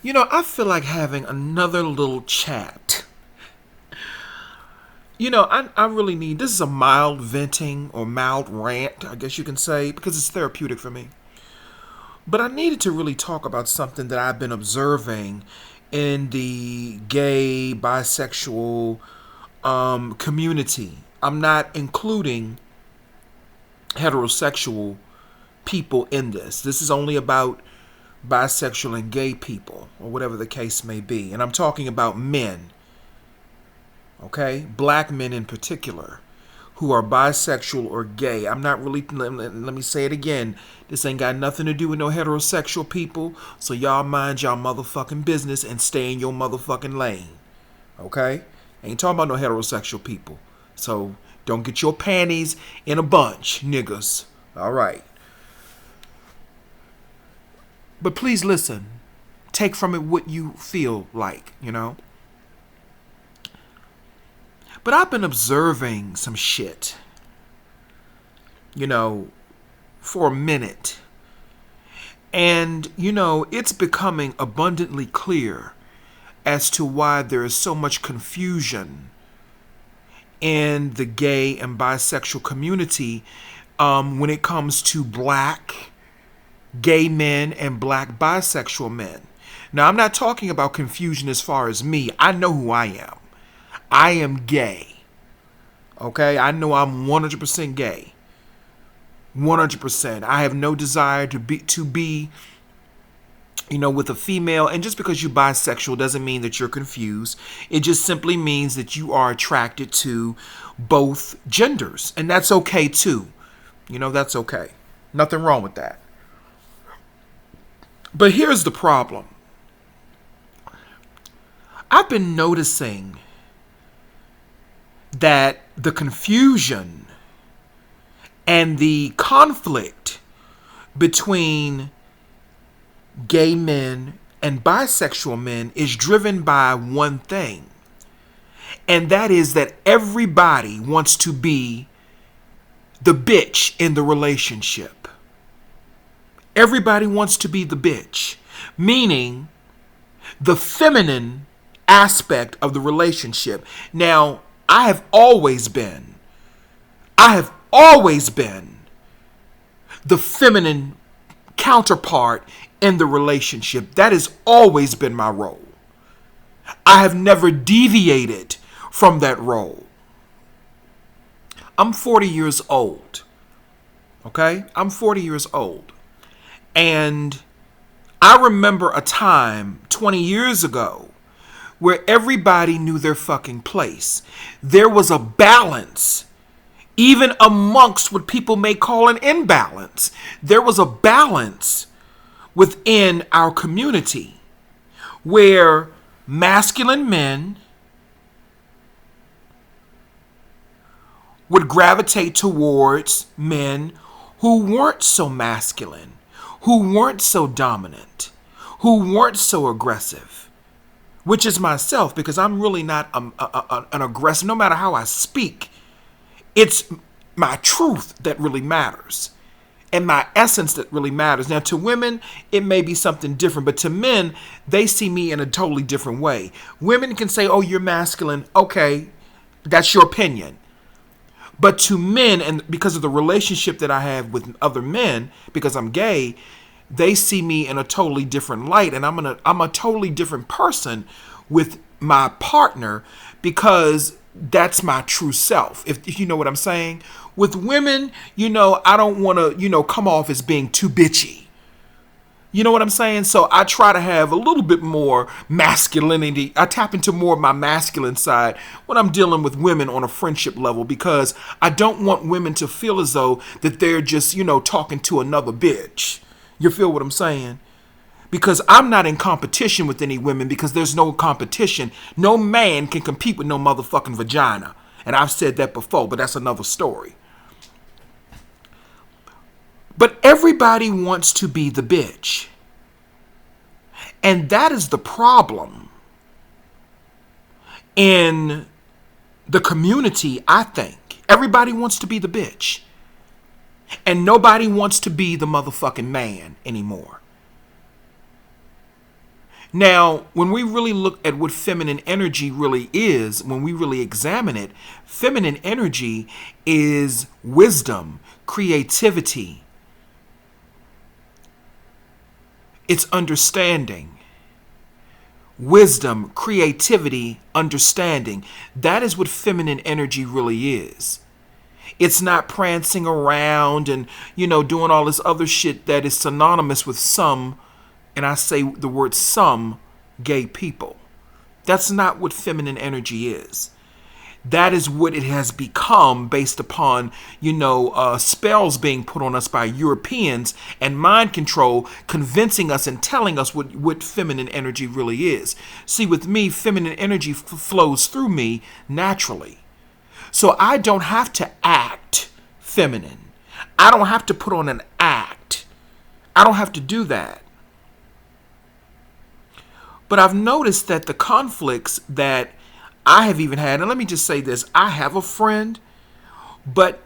I feel like having another little chat. I really need, this is a mild venting or mild rant, I guess you can say, because it's therapeutic for me. But I needed to really talk about something that I've been observing in the gay, bisexual community. I'm not including heterosexual people in this. This is only about bisexual and gay people, or whatever the case may be. And I'm talking about men, okay? Black men in particular, who are bisexual or gay. I'm not really, let me say it again. This ain't got nothing to do with no heterosexual people, so y'all mind y'all motherfucking business and stay in your motherfucking lane, okay? Ain't talking about no heterosexual people. So don't get your panties in a bunch, niggas. All right. But please listen. Take from it what you feel like. But I've been observing some shit, for a minute. And, it's becoming abundantly clear as to why there is so much confusion in the gay and bisexual community when it comes to black gay men and black bisexual men. Now, I'm not talking about confusion as far as me. I know who I am. I am gay. Okay? I know I'm 100% gay. 100%. I have no desire to be with a female. And just because you're bisexual doesn't mean that you're confused. It just simply means that you are attracted to both genders. And that's okay too. That's okay. Nothing wrong with that. But here's the problem. I've been noticing that the confusion and the conflict between gay men and bisexual men is driven by one thing. And that is that everybody wants to be the bitch in the relationship. Everybody wants to be the bitch, meaning the feminine aspect of the relationship. Now, I have always been the feminine counterpart in the relationship. That has always been my role. I have never deviated from that role. I'm 40 years old. Okay? I'm 40 years old. And I remember a time 20 years ago where everybody knew their fucking place. There was a balance, even amongst what people may call an imbalance. There was a balance within our community where masculine men would gravitate towards men who weren't so masculine, who weren't so dominant, who weren't so aggressive, which is myself, because I'm really not an aggressive. No matter how I speak, it's my truth that really matters and my essence that really matters. Now, to women, it may be something different, but to men, they see me in a totally different way. Women can say, oh, you're masculine. Okay, that's your opinion. But to men, and because of the relationship that I have with other men, because I'm gay, they see me in a totally different light, and I'm a totally different person with my partner because that's my true self. If you know what I'm saying. With women, I don't want to, come off as being too bitchy. You know what I'm saying? So I try to have a little bit more masculinity. I tap into more of my masculine side when I'm dealing with women on a friendship level, because I don't want women to feel as though that they're just, talking to another bitch. You feel what I'm saying? Because I'm not in competition with any women, because there's no competition. No man can compete with no motherfucking vagina. And I've said that before, but that's another story. But everybody wants to be the bitch. And that is the problem in the community, I think. Everybody wants to be the bitch. And nobody wants to be the motherfucking man anymore. Now, when we really look at what feminine energy really is, when we really examine it, feminine energy is wisdom, creativity, it's understanding. Wisdom, creativity, understanding. That is what feminine energy really is. It's not prancing around and, doing all this other shit that is synonymous with some, and I say the word some, gay people. That's not what feminine energy is. That is what it has become based upon, spells being put on us by Europeans and mind control, convincing us and telling us what feminine energy really is. See, with me, feminine energy flows through me naturally. So I don't have to act feminine. I don't have to put on an act. I don't have to do that. But I've noticed that the conflicts that I have even had, and let me just say this, I have a friend, but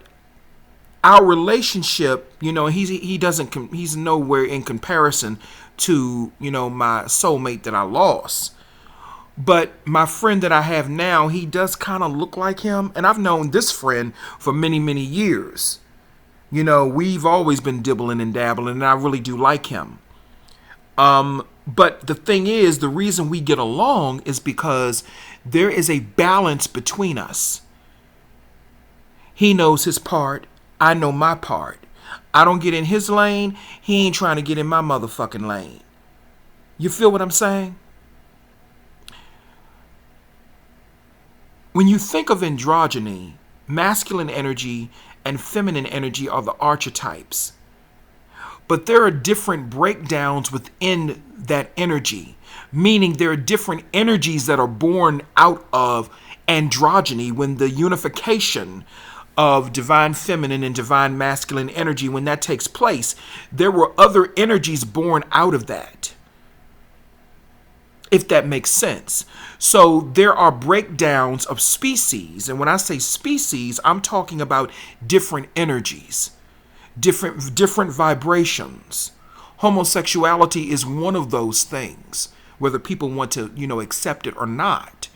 our relationship, he's nowhere in comparison to, my soulmate that I lost. But my friend that I have now, he does kind of look like him. And I've known this friend for many, many years. We've always been dibbling and dabbling, and I really do like him. But the thing is, the reason we get along is because there is a balance between us. He knows his part. I know my part. I don't get in his lane. He ain't trying to get in my motherfucking lane. You feel what I'm saying? When you think of androgyny, masculine energy and feminine energy are the archetypes. But there are different breakdowns within that energy, meaning there are different energies that are born out of androgyny when the unification of divine feminine and divine masculine energy, when that takes place, there were other energies born out of that, if that makes sense. So there are breakdowns of species. And when I say species, I'm talking about different energies. Different vibrations. Homosexuality is one of those things, whether people want to, accept it or not.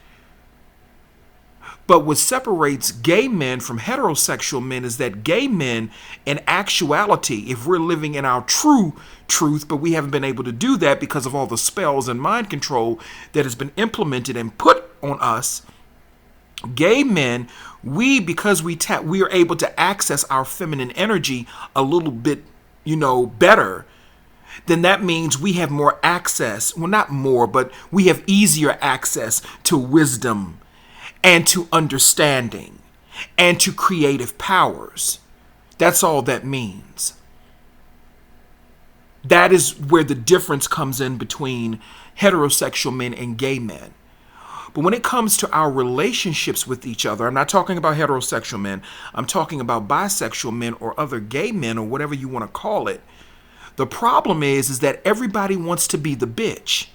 But what separates gay men from heterosexual men is that gay men, in actuality, if we're living in our true truth, but we haven't been able to do that because of all the spells and mind control that has been implemented and put on us, gay men, because we are able to access our feminine energy a little bit, better, then that means we have more access. Well, not more, but we have easier access to wisdom and to understanding and to creative powers. That's all that means. That is where the difference comes in between heterosexual men and gay men. But when it comes to our relationships with each other, I'm not talking about heterosexual men. I'm talking about bisexual men or other gay men or whatever you want to call it. The problem is that everybody wants to be the bitch.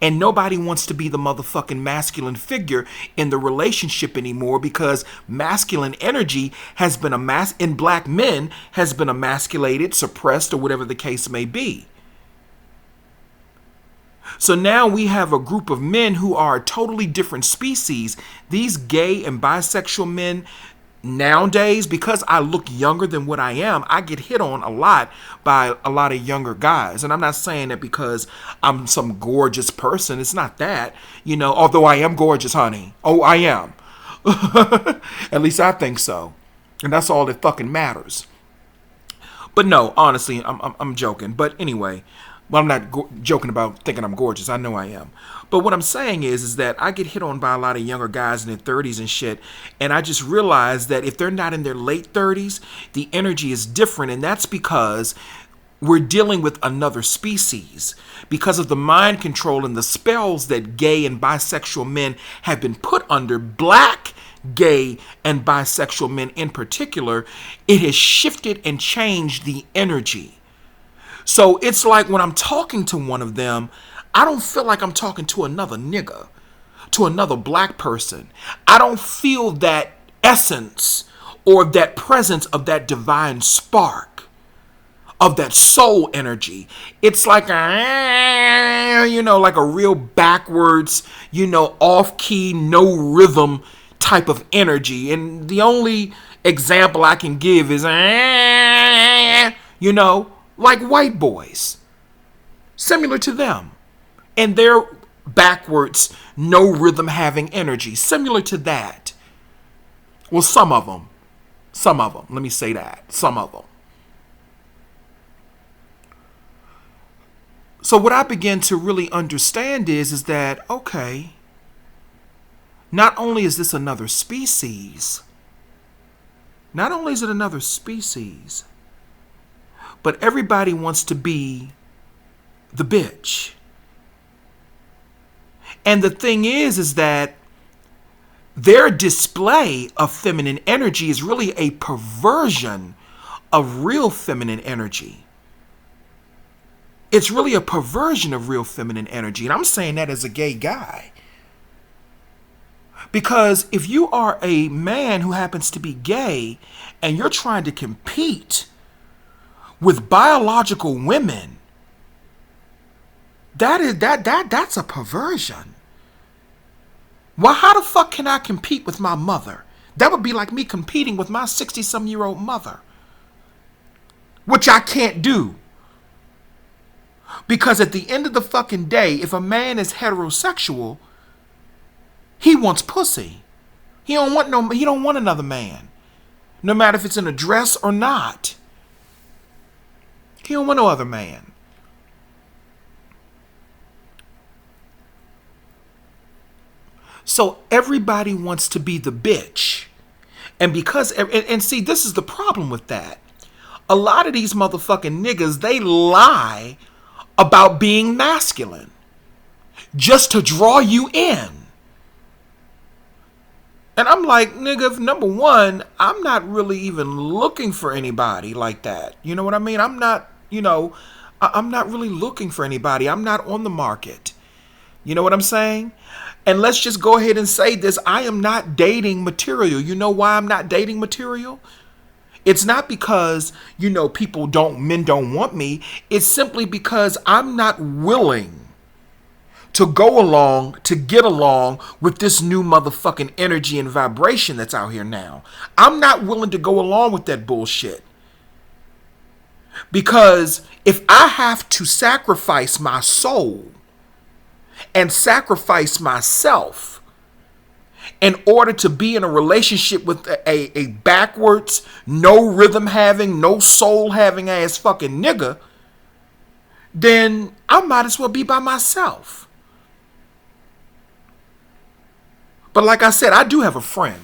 And nobody wants to be the motherfucking masculine figure in the relationship anymore, because masculine energy has been in black men has been emasculated, suppressed, or whatever the case may be. So now we have a group of men who are a totally different species. These gay and bisexual men nowadays, because I look younger than what I am, I get hit on a lot by a lot of younger guys. And I'm not saying that because I'm some gorgeous person. It's not that, although I am gorgeous, honey. Oh, I am. At least I think so. And that's all that fucking matters. But no, honestly, I'm joking. But anyway, well, I'm not joking about thinking I'm gorgeous. I know I am. But what I'm saying is that I get hit on by a lot of younger guys in their 30s and shit. And I just realized that if they're not in their late 30s, the energy is different. And that's because we're dealing with another species. Because of the mind control and the spells that gay and bisexual men have been put under, black gay and bisexual men in particular, it has shifted and changed the energy. So it's like when I'm talking to one of them, I don't feel like I'm talking to another nigga, to another black person. I don't feel that essence or that presence of that divine spark, of that soul energy. It's like, like a real backwards, off key, no rhythm type of energy. And the only example I can give is, like white boys, similar to them. And their backwards, no rhythm having energy, similar to that. Well, some of them. Let me say that. Some of them. So what I begin to really understand is that, okay, not only is this another species, but everybody wants to be the bitch. And the thing is that their display of feminine energy is really a perversion of real feminine energy. It's really a perversion of real feminine energy. And I'm saying that as a gay guy. Because if you are a man who happens to be gay and you're trying to compete with biological women, that's a perversion. Well, how the fuck can I compete with my mother? That would be like me competing with my 60-some-year-old mother, which I can't do. Because at the end of the fucking day, if a man is heterosexual, he wants pussy. He don't want another man. No matter if it's in a dress or not. He don't want no other man. So everybody wants to be the bitch. And because, and see, this is the problem with that. A lot of these motherfucking niggas, they lie about being masculine just to draw you in. And I'm like, nigga, number one, I'm not really even looking for anybody like that. You know what I mean? I'm not really looking for anybody. I'm not on the market. You know what I'm saying? And let's just go ahead and say this. I am not dating material. You know why I'm not dating material? It's not because, men don't want me. It's simply because I'm not willing to get along with this new motherfucking energy and vibration that's out here now. I'm not willing to go along with that bullshit. Because if I have to sacrifice my soul and sacrifice myself in order to be in a relationship with a backwards, no rhythm having, no soul having ass fucking nigga, then I might as well be by myself. But like I said, I do have a friend.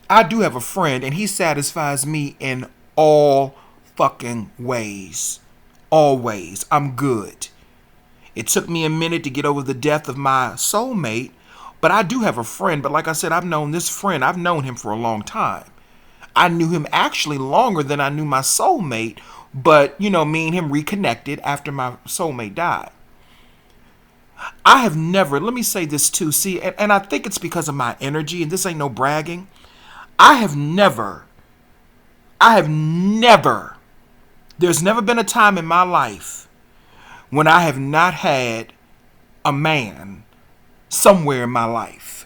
And he satisfies me in all fucking ways. Always. I'm good. It took me a minute to get over the death of my soulmate, but I do have a friend. But like I said, I've known him for a long time. I knew him actually longer than I knew my soulmate, but, me and him reconnected after my soulmate died. I have never, let me say this too, see, and I think it's because of my energy, and this ain't no bragging. I have never, there's never been a time in my life when I have not had a man somewhere in my life.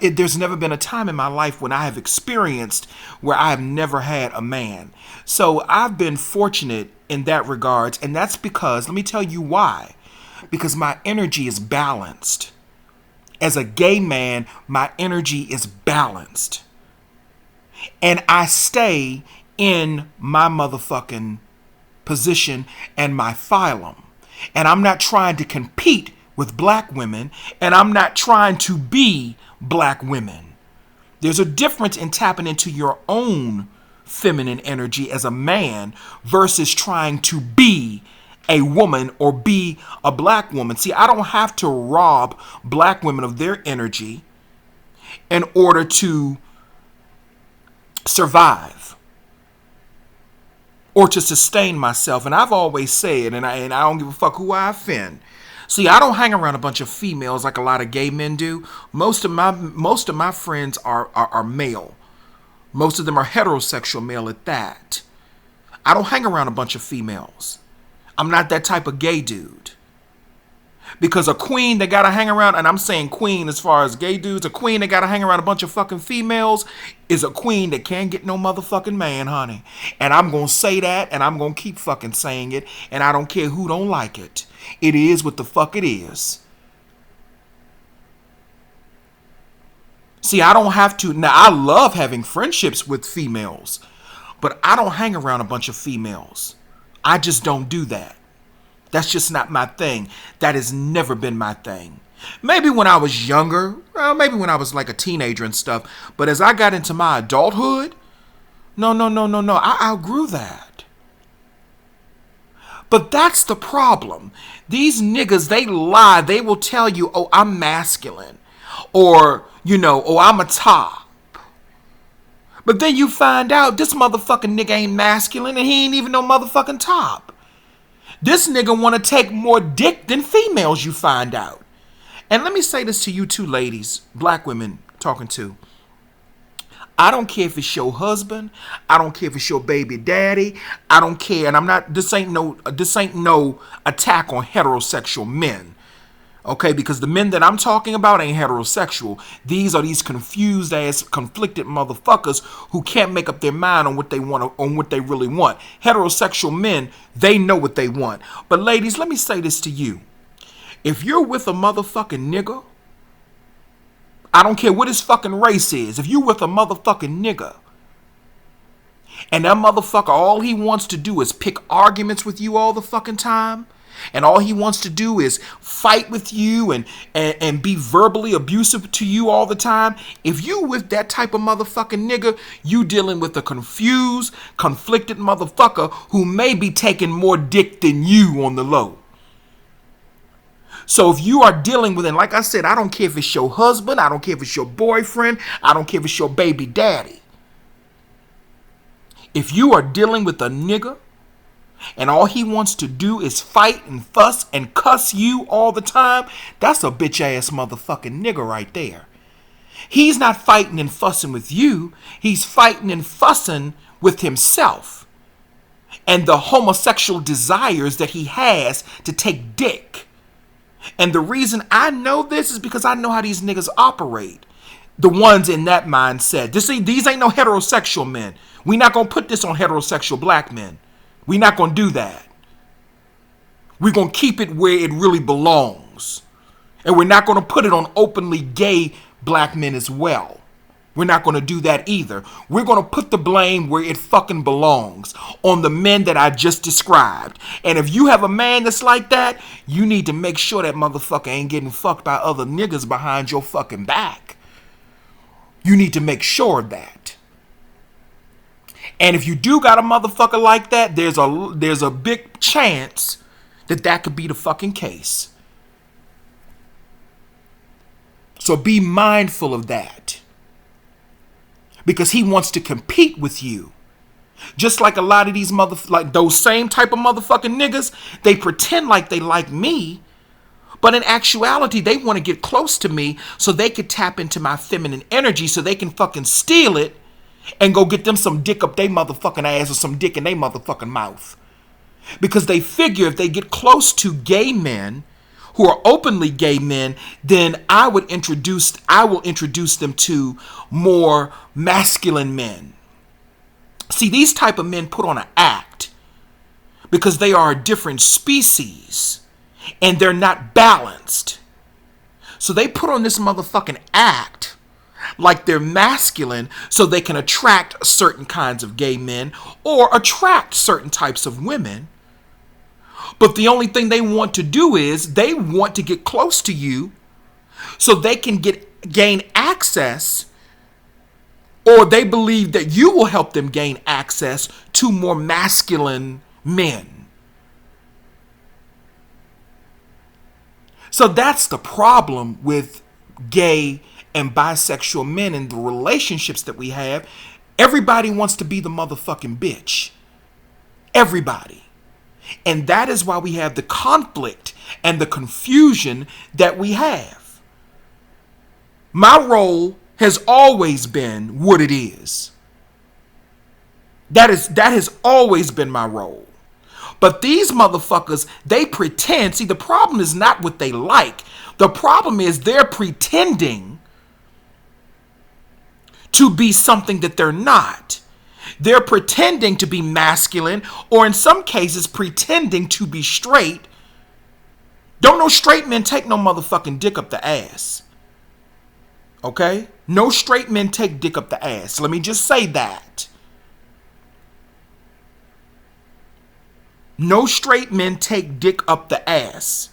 There's never been a time in my life when I have experienced where I have never had a man. So I've been fortunate in that regards, and that's because, let me tell you why. Because my energy is balanced. As a gay man, my energy is balanced. And I stay in my motherfucking position and my phylum. And I'm not trying to compete with black women, and I'm not trying to be black women. There's a difference in tapping into your own feminine energy as a man versus trying to be a woman or be a black woman. See, I don't have to rob black women of their energy in order to survive or to sustain myself. And I've always said, and I don't give a fuck who I offend. See, I don't hang around a bunch of females like a lot of gay men do. Most of my friends are male. Most of them are heterosexual male at that. I don't hang around a bunch of females. I'm not that type of gay dude. Because a queen that gotta hang around, and I'm saying queen as far as gay dudes, a queen that gotta hang around a bunch of fucking females is a queen that can't get no motherfucking man, honey. And I'm gonna say that, and I'm gonna keep fucking saying it, and I don't care who don't like it. It is what the fuck it is. See, I don't have to. Now, I love having friendships with females, but I don't hang around a bunch of females. I just don't do that. That's just not my thing. That has never been my thing. Maybe when I was younger, well, maybe when I was like a teenager and stuff, but as I got into my adulthood, no. I outgrew that. But that's the problem. These niggas, they lie. They will tell you, oh, I'm masculine. Or, oh, I'm a top. But then you find out this motherfucking nigga ain't masculine and he ain't even no motherfucking top. This nigga want to take more dick than females, you find out. And let me say this to you two ladies, black women talking to. I don't care if it's your husband. I don't care if it's your baby daddy. I don't care. And this ain't no attack on heterosexual men. Okay, because the men that I'm talking about ain't heterosexual. These are these confused ass, conflicted motherfuckers who can't make up their mind on what they want, on what they really want. Heterosexual men, they know what they want. But ladies, let me say this to you. If you're with a motherfucking nigga, I don't care what his fucking race is. If you with a motherfucking nigga, and that motherfucker, all he wants to do is pick arguments with you all the fucking time, and all he wants to do is fight with you and be verbally abusive to you all the time. If you with that type of motherfucking nigga, you dealing with a confused, conflicted motherfucker who may be taking more dick than you on the low. So if you are dealing with, and like I said, I don't care if it's your husband, I don't care if it's your boyfriend, I don't care if it's your baby daddy. If you are dealing with a nigga and all he wants to do is fight and fuss and cuss you all the time, that's a bitch ass motherfucking nigga right there. He's not fighting and fussing with you. He's fighting and fussing with himself and the homosexual desires that he has to take dick. And the reason I know this is because I know how these niggas operate. The ones in that mindset. These ain't no heterosexual men. We not gonna put this on heterosexual black men. We not gonna do that. We're gonna keep it where it really belongs. And we're not gonna put it on openly gay black men as well. We're not gonna do that either. We're gonna put the blame where it fucking belongs, on the men that I just described. And if you have a man that's like that, you need to make sure that motherfucker ain't getting fucked by other niggas behind your fucking back. You need to make sure of that. And if you do got a motherfucker like that, there's a big chance that could be the fucking case. So be mindful of that. Because he wants to compete with you. Just like a lot of these like those same type of motherfucking niggas, they pretend like they like me, but in actuality, they want to get close to me so they could tap into my feminine energy so they can fucking steal it and go get them some dick up they motherfucking ass or some dick in they motherfucking mouth. Because they figure if they get close to gay men who are openly gay men, then I will introduce them to more masculine men. See, these type of men put on an act because they are a different species and they're not balanced. So they put on this motherfucking act like they're masculine so they can attract certain kinds of gay men or attract certain types of women. But the only thing they want to do is they want to get close to you so they can gain access, or they believe that you will help them gain access to more masculine men. So that's the problem with gay and bisexual men and the relationships that we have. Everybody wants to be the motherfucking bitch. Everybody. And that is why we have the conflict and the confusion that we have. My role has always been what it is. That has always been my role. But these motherfuckers, they pretend. See, the problem is not what they like. The problem is they're pretending to be something that they're not. They're pretending to be masculine, or in some cases, pretending to be straight. Don't no straight men take no motherfucking dick up the ass. Okay? No straight men take dick up the ass. Let me just say that. No straight men take dick up the ass.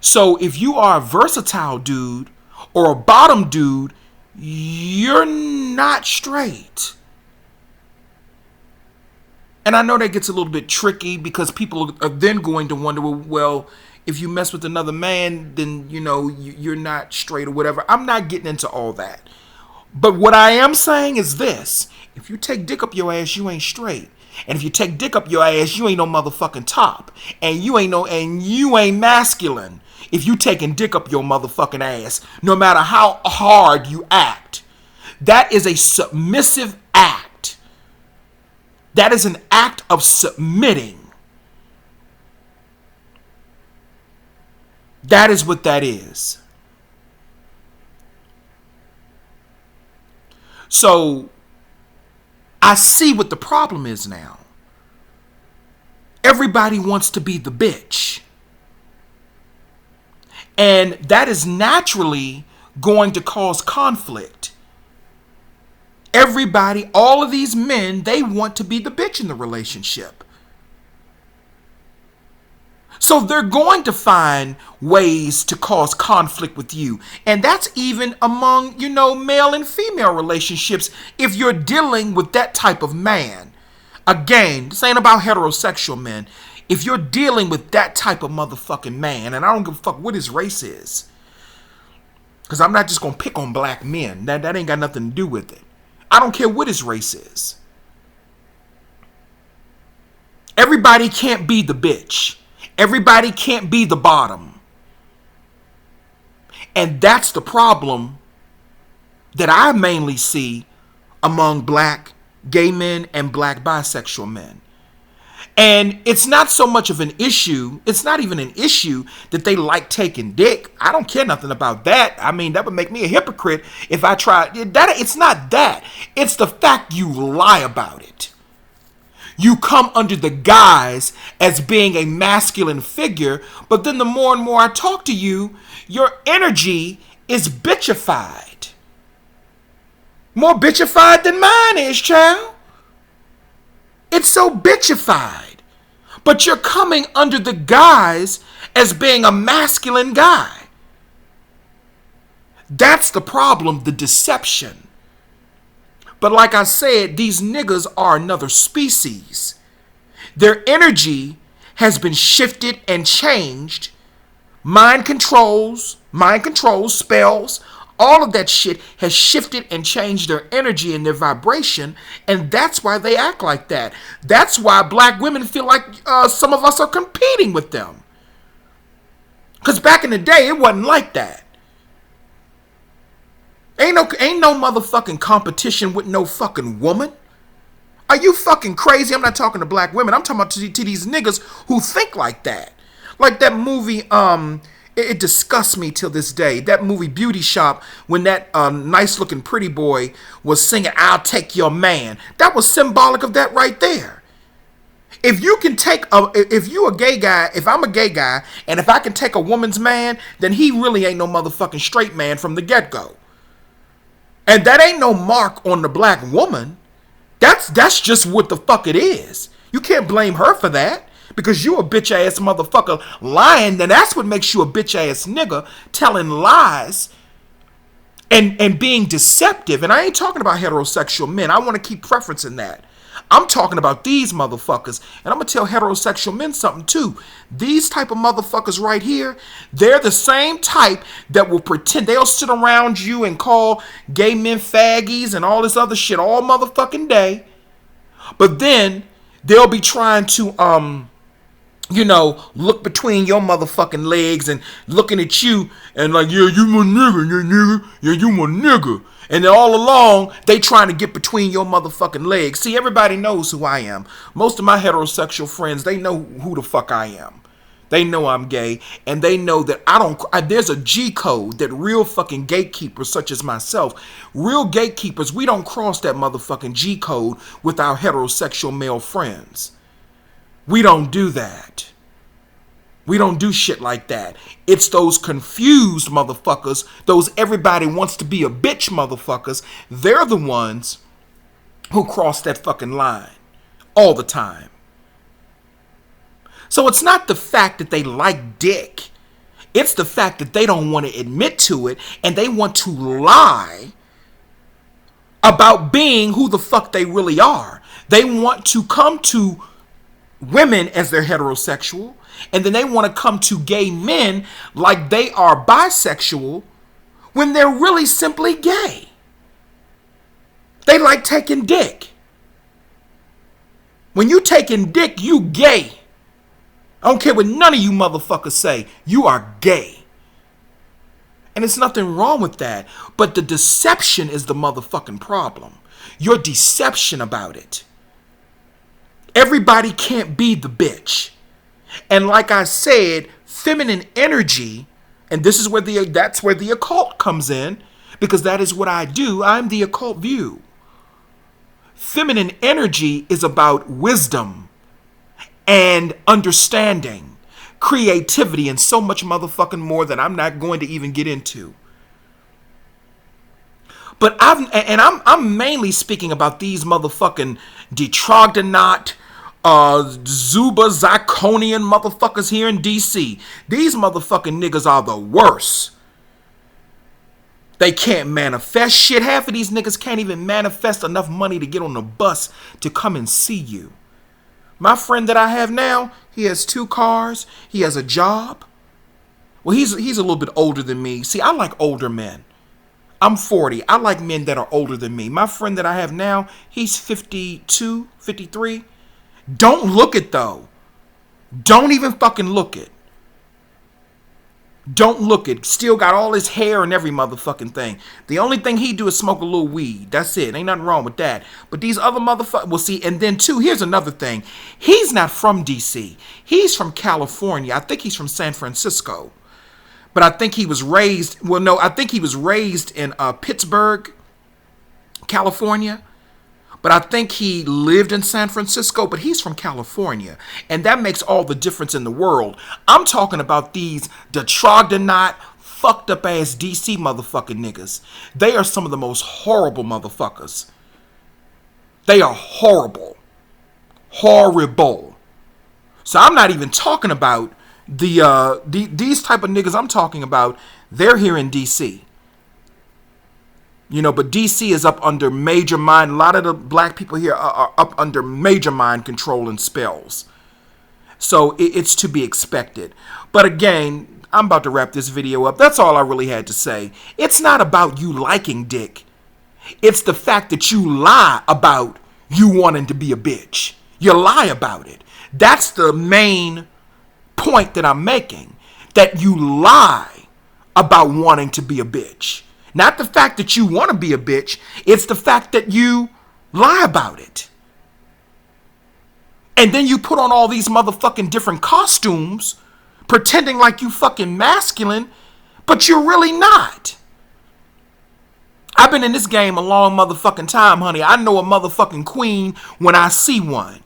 So if you are a versatile dude or a bottom dude, you're not straight. And I know that gets a little bit tricky because people are then going to wonder, well, if you mess with another man, then, you know, you're not straight or whatever. I'm not getting into all that. But what I am saying is this. If you take dick up your ass, you ain't straight. And if you take dick up your ass, you ain't no motherfucking top. And you ain't masculine. If you taking dick up your motherfucking ass, no matter how hard you act. That is a submissive act. That is an act of submitting. That is what that is. So, I see what the problem is now. Everybody wants to be the bitch. And that is naturally going to cause conflict. Everybody, all of these men, they want to be the bitch in the relationship. So they're going to find ways to cause conflict with you. And that's even among, male and female relationships if you're dealing with that type of man. Again, this ain't about heterosexual men. If you're dealing with that type of motherfucking man, and I don't give a fuck what his race is, because I'm not just going to pick on black men. That ain't got nothing to do with it. I don't care what his race is. Everybody can't be the bitch. Everybody can't be the bottom. And that's the problem that I mainly see among black gay men and black bisexual men. And it's not so much of an issue. It's not even an issue that they like taking dick. I don't care nothing about that. I mean, that would make me a hypocrite if I tried. It's not that. It's the fact you lie about it. You come under the guise as being a masculine figure, but then the more and more I talk to you, your energy is bitchified. More bitchified than mine is, child. It's so bitchified. But you're coming under the guise as being a masculine guy. That's the problem, the deception. But like I said, these niggas are another species. Their energy has been shifted and changed. Mind controls, spells, all of that shit has shifted and changed their energy and their vibration. And that's why they act like that. That's why black women feel like some of us are competing with them. Because back in the day, it wasn't like that. Ain't no motherfucking competition with no fucking woman. Are you fucking crazy? I'm not talking to black women. I'm talking about to these niggas who think like that. Like that movie, it disgusts me till this day. That movie Beauty Shop, when that nice looking pretty boy was singing, "I'll take your man." That was symbolic of that right there. If you can take if you a gay guy, if I'm a gay guy, and if I can take a woman's man, then he really ain't no motherfucking straight man from the get-go. And that ain't no mark on the black woman. That's just what the fuck it is. You can't blame her for that. Because you a bitch ass motherfucker lying, then that's what makes you a bitch ass nigga, telling lies and being deceptive. And I ain't talking about heterosexual men. I want to keep preferencing that. I'm talking about these motherfuckers. And I'm going to tell heterosexual men something too. These type of motherfuckers right here, they're the same type that will pretend. They'll sit around you and call gay men faggies and all this other shit all motherfucking day. But then they'll be trying to, look between your motherfucking legs and looking at you and like, yeah, you my nigga, yeah, you my nigga. And then all along, they trying to get between your motherfucking legs. See, everybody knows who I am. Most of my heterosexual friends, they know who the fuck I am. They know I'm gay, and they know that there's a G code that real fucking gatekeepers such as myself, real gatekeepers, we don't cross that motherfucking G code with our heterosexual male friends. We don't do that. We don't do shit like that. It's those confused motherfuckers, those everybody wants to be a bitch motherfuckers. They're the ones who cross that fucking line all the time. So it's not the fact that they like dick. It's the fact that they don't want to admit to it and they want to lie about being who the fuck they really are. They want to come to women as they're heterosexual, and then they want to come to gay men like they are bisexual when they're really simply gay. They like taking dick. When you taking dick, you gay. I don't care what none of you motherfuckers say. You are gay. And there's nothing wrong with that. But the deception is the motherfucking problem. Your deception about it. Everybody can't be the bitch. And like I said, feminine energy, and this is where that's where the occult comes in, because that is what I do. I'm the occult view. Feminine energy is about wisdom and understanding, creativity, and so much motherfucking more that I'm not going to even get into. But I'm mainly speaking about these motherfucking Detrogdonot, Zuba Zirconian motherfuckers here in DC. These motherfucking niggas are the worst. They can't manifest shit. Half of these niggas can't even manifest enough money to get on the bus to come and see you. My friend that I have now, he has 2 cars. He has a job. Well, he's a little bit older than me. See, I like older men. I'm 40. I like men that are older than me. My friend that I have now, he's 52, 53. Don't look it, though. Don't even fucking look it. Don't look it. Still got all his hair and every motherfucking thing. The only thing he do is smoke a little weed. That's it. Ain't nothing wrong with that. But these other motherfuckers, well, see, and then too, here's another thing. He's not from DC. He's from California. I think he's from San Francisco. But I think he was raised, well, no, I think he was raised in Pittsburgh, California. But I think he lived in San Francisco, but he's from California. And that makes all the difference in the world. I'm talking about these Detrogdonot, fucked up ass DC motherfucking niggas. They are some of the most horrible motherfuckers. They are horrible. Horrible. So I'm not even talking about these type of niggas I'm talking about. They're here in DC. You know, but DC is up under major mind. A lot of the black people here are up under major mind control and spells. So it's to be expected. But again, I'm about to wrap this video up. That's all I really had to say. It's not about you liking dick. It's the fact that you lie about you wanting to be a bitch. You lie about it. That's the main point that I'm making. That you lie about wanting to be a bitch. Not the fact that you want to be a bitch. It's the fact that you lie about it. And then you put on all these motherfucking different costumes, pretending like you fucking masculine, but you're really not. I've been in this game a long motherfucking time, honey. I know a motherfucking queen when I see one.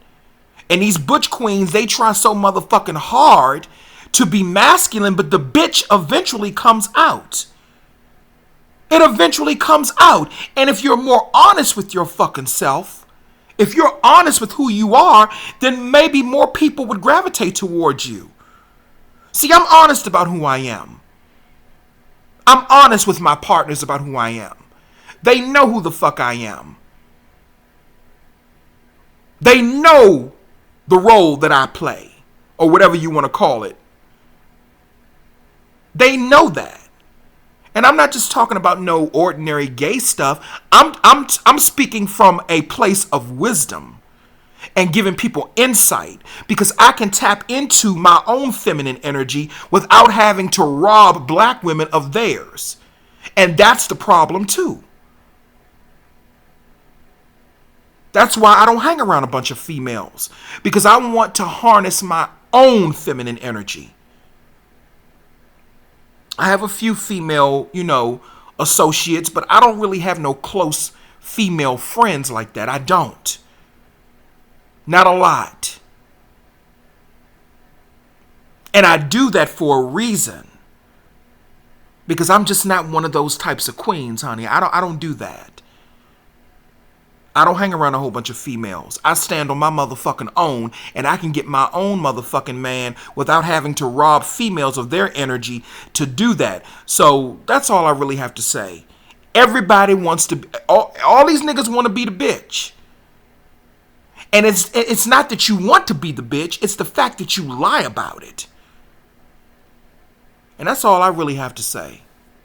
And these butch queens, they try so motherfucking hard to be masculine, but the bitch eventually comes out. It eventually comes out. And if you're more honest with your fucking self, if you're honest with who you are, then maybe more people would gravitate towards you. See, I'm honest about who I am. I'm honest with my partners about who I am. They know who the fuck I am. They know the role that I play, or whatever you want to call it. They know that. And I'm not just talking about no ordinary gay stuff. I'm speaking from a place of wisdom and giving people insight, because I can tap into my own feminine energy without having to rob black women of theirs. And that's the problem too. That's why I don't hang around a bunch of females, because I want to harness my own feminine energy. I have a few female, associates, but I don't really have no close female friends like that. I don't. Not a lot. And I do that for a reason. Because I'm just not one of those types of queens, honey. I don't do that. I don't hang around a whole bunch of females. I stand on my motherfucking own, and I can get my own motherfucking man without having to rob females of their energy to do that. So that's all I really have to say. Everybody wants to, all these niggas want to be the bitch. And it's not that you want to be the bitch, it's the fact that you lie about it. And that's all I really have to say.